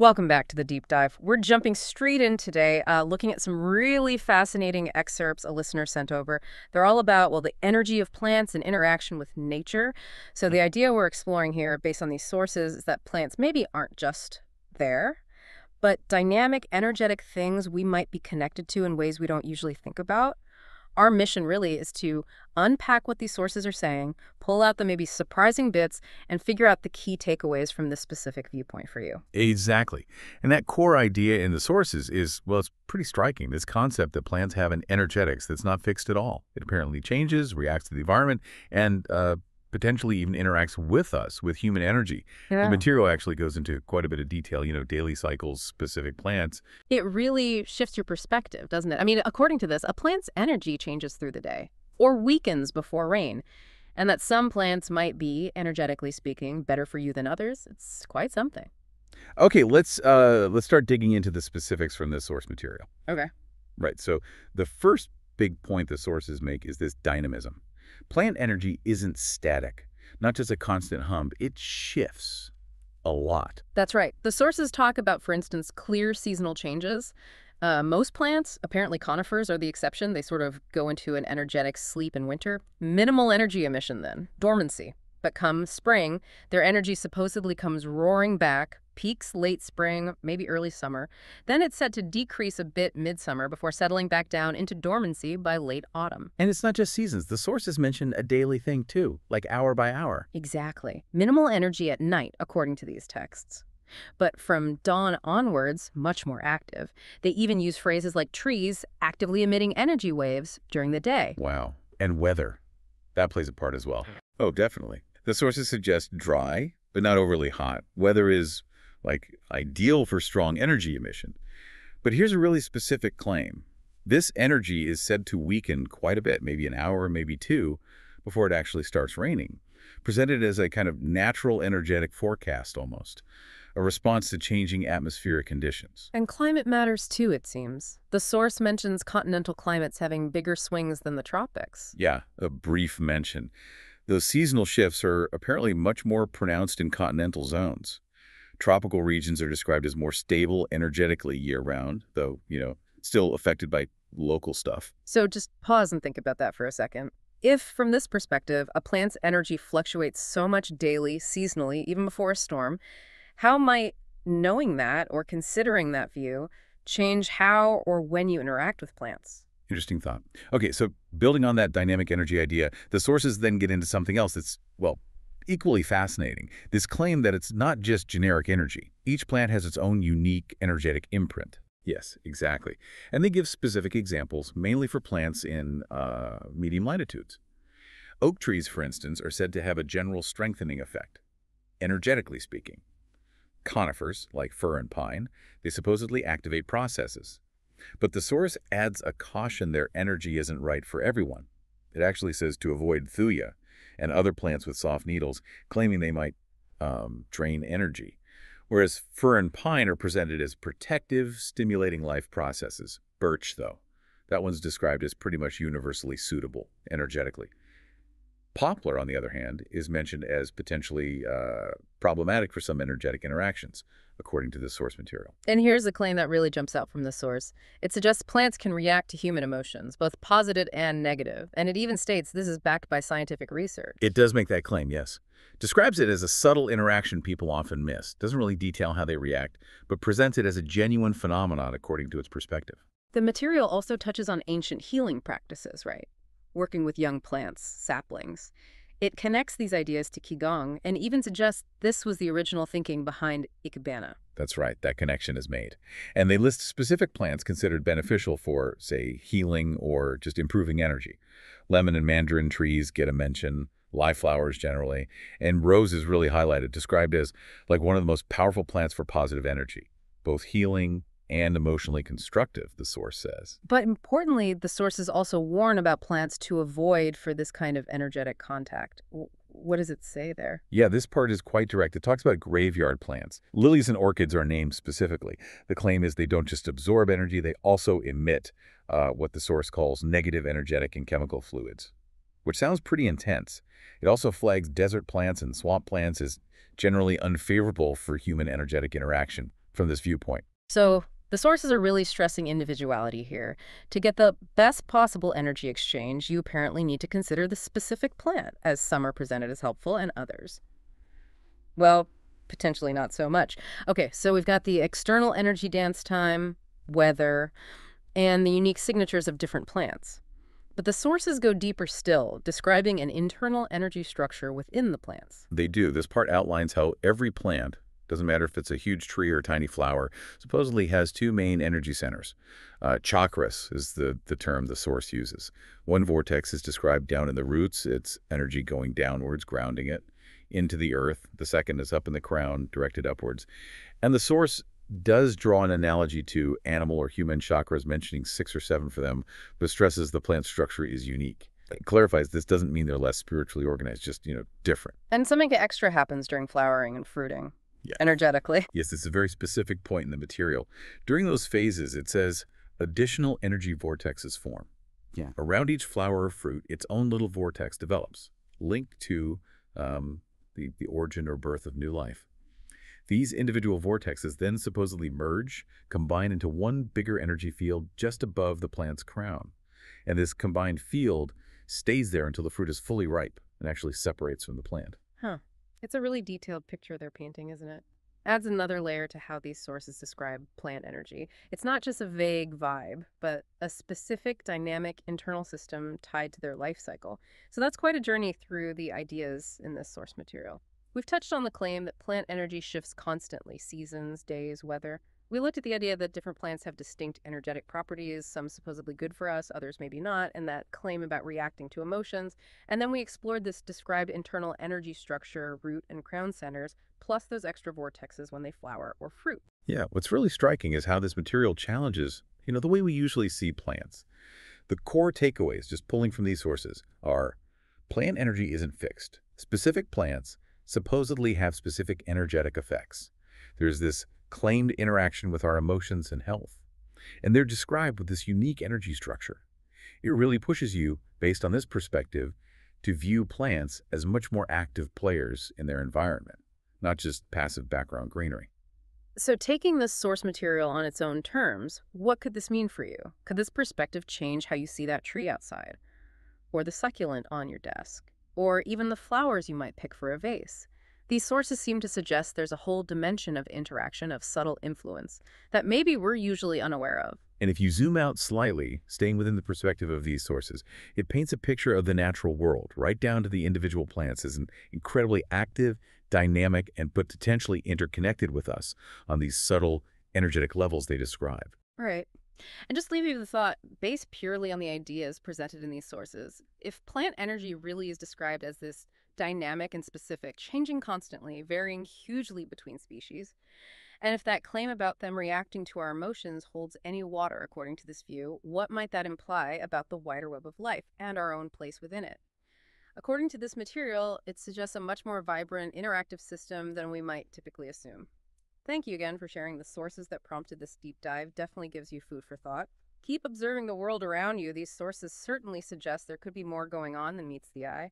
Welcome back to the deep dive. We're jumping straight in today, looking at some really fascinating excerpts a listener sent over. They're all about, well, the energy of plants and interaction with nature. So the idea we're exploring here, based on these sources, is that plants maybe aren't just there, but dynamic, energetic things we might be connected to in ways we don't usually think about. Our mission really is to unpack what these sources are saying, pull out the maybe surprising bits, and figure out the key takeaways from this specific viewpoint for you. Exactly. And that core idea in the sources is, well, it's pretty striking. This concept that plants have an energetics that's not fixed at all. It apparently changes, reacts to the environment, and potentially even interacts with us, with human energy. The Yeah. material actually goes into quite a bit of detail, daily cycles, specific plants. It really shifts your perspective, doesn't it? I mean, according to this, a plant's energy changes through the day or weakens before rain, and that some plants might be, energetically speaking, better for you than others. It's quite something. Okay, let's start digging into the specifics from this source material. Okay. Right. So the first big point the sources make is this dynamism. Plant energy isn't static, not just a constant hum. It shifts a lot. That's right. The sources talk about, for instance, clear seasonal changes. Most plants, apparently conifers are the exception. They sort of go into an energetic sleep in winter. Minimal energy emission then, dormancy. But come spring, their energy supposedly comes roaring back, peaks late spring, maybe early summer. Then it's said to decrease a bit midsummer before settling back down into dormancy by late autumn. And it's not just seasons. The sources mention a daily thing too, like hour by hour. Exactly. Minimal energy at night, according to these texts. But from dawn onwards, much more active. They even use phrases like trees actively emitting energy waves during the day. Wow. And weather. That plays a part as well. Oh, definitely. The sources suggest dry, but not overly hot. Weather is, like, ideal for strong energy emission. But here's a really specific claim. This energy is said to weaken quite a bit, maybe an hour, maybe two, before it actually starts raining. Presented as a kind of natural energetic forecast almost, a response to changing atmospheric conditions. And climate matters too, it seems. The source mentions continental climates having bigger swings than the tropics. Yeah, a brief mention. Those seasonal shifts are apparently much more pronounced in continental zones. Tropical regions are described as more stable energetically year-round, though, still affected by local stuff. So just pause and think about that for a second. If, from this perspective, a plant's energy fluctuates so much daily, seasonally, even before a storm, how might knowing that or considering that view change how or when you interact with plants? Interesting thought. Okay, so building on that dynamic energy idea, the sources then get into something else that's, well, equally fascinating. This claim that it's not just generic energy. Each plant has its own unique energetic imprint. Yes, exactly. And they give specific examples, mainly for plants in medium latitudes. Oak trees, for instance, are said to have a general strengthening effect, energetically speaking. Conifers, like fir and pine, they supposedly activate processes. But the source adds a caution their energy isn't right for everyone. It actually says to avoid thuya and other plants with soft needles, claiming they might drain energy. Whereas fir and pine are presented as protective, stimulating life processes. Birch, though, that one's described as pretty much universally suitable energetically. Poplar, on the other hand, is mentioned as potentially problematic for some energetic interactions, according to the source material. And here's a claim that really jumps out from the source. It suggests plants can react to human emotions, both positive and negative. And it even states this is backed by scientific research. It does make that claim, yes. Describes it as a subtle interaction people often miss. Doesn't really detail how they react, but presents it as a genuine phenomenon according to its perspective. The material also touches on ancient healing practices, right? Working with young plants, saplings. It connects these ideas to Qigong and even suggests this was the original thinking behind Ikebana. That's right, that connection is made. And they list specific plants considered beneficial for, say, healing or just improving energy. Lemon and mandarin trees get a mention, live flowers generally, and rose is really highlighted, described as like one of the most powerful plants for positive energy, both healing and emotionally constructive, the source says. But importantly, the sources also warn about plants to avoid for this kind of energetic contact. What does it say there? Yeah, this part is quite direct. It talks about graveyard plants. Lilies and orchids are named specifically. The claim is they don't just absorb energy, they also emit what the source calls negative energetic and chemical fluids, which sounds pretty intense. It also flags desert plants and swamp plants as generally unfavorable for human energetic interaction. from this viewpoint. So the sources are really stressing individuality here. To get the best possible energy exchange, you apparently need to consider the specific plant, as some are presented as helpful and others, well, potentially not so much. Okay, so we've got the external energy dance time, weather, and the unique signatures of different plants. But the sources go deeper still, describing an internal energy structure within the plants. They do. This part outlines how every plant, doesn't matter if it's a huge tree or a tiny flower, supposedly has two main energy centers. Chakras is the term the source uses. One vortex is described down in the roots, its energy going downwards, grounding it into the earth. The second is up in the crown, directed upwards. And the source does draw an analogy to animal or human chakras, mentioning 6 or 7 for them, but stresses the plant structure is unique. It clarifies this doesn't mean they're less spiritually organized, just, different. And something extra happens during flowering and fruiting, Yeah. energetically. Yes, it's a very specific point in the material. During those phases, it says additional energy vortexes form. Yeah. Around each flower or fruit, its own little vortex develops, linked to the origin or birth of new life. These individual vortexes then supposedly merge, combine into one bigger energy field just above the plant's crown. And this combined field stays there until the fruit is fully ripe and actually separates from the plant. Huh. It's a really detailed picture they're painting, isn't it? Adds another layer to how these sources describe plant energy. It's not just a vague vibe, but a specific dynamic internal system tied to their life cycle. So that's quite a journey through the ideas in this source material. We've touched on the claim that plant energy shifts constantly, seasons, days, weather. We looked at the idea that different plants have distinct energetic properties, some supposedly good for us, others maybe not, and that claim about reacting to emotions. And then we explored this described internal energy structure, root and crown centers, plus those extra vortexes when they flower or fruit. Yeah, what's really striking is how this material challenges, the way we usually see plants. The core takeaways, just pulling from these sources, are plant energy isn't fixed. Specific plants supposedly have specific energetic effects. There's this claimed interaction with our emotions and health, and they're described with this unique energy structure. It really pushes you, based on this perspective, to view plants as much more active players in their environment, not just passive background greenery. So taking this source material on its own terms, what could this mean for you? Could this perspective change how you see that tree outside? Or the succulent on your desk? Or even the flowers you might pick for a vase? These sources seem to suggest there's a whole dimension of interaction, of subtle influence, that maybe we're usually unaware of. And if you zoom out slightly, staying within the perspective of these sources, it paints a picture of the natural world, right down to the individual plants, as an incredibly active, dynamic, and but potentially interconnected with us on these subtle, energetic levels they describe. Right. And just leave you with the thought, based purely on the ideas presented in these sources, if plant energy really is described as this dynamic and specific, changing constantly, varying hugely between species, and if that claim about them reacting to our emotions holds any water according to this view, what might that imply about the wider web of life and our own place within it? According to this material, it suggests a much more vibrant, interactive system than we might typically assume. Thank you again for sharing the sources that prompted this deep dive. Definitely gives you food for thought. Keep observing the world around you. These sources certainly suggest there could be more going on than meets the eye.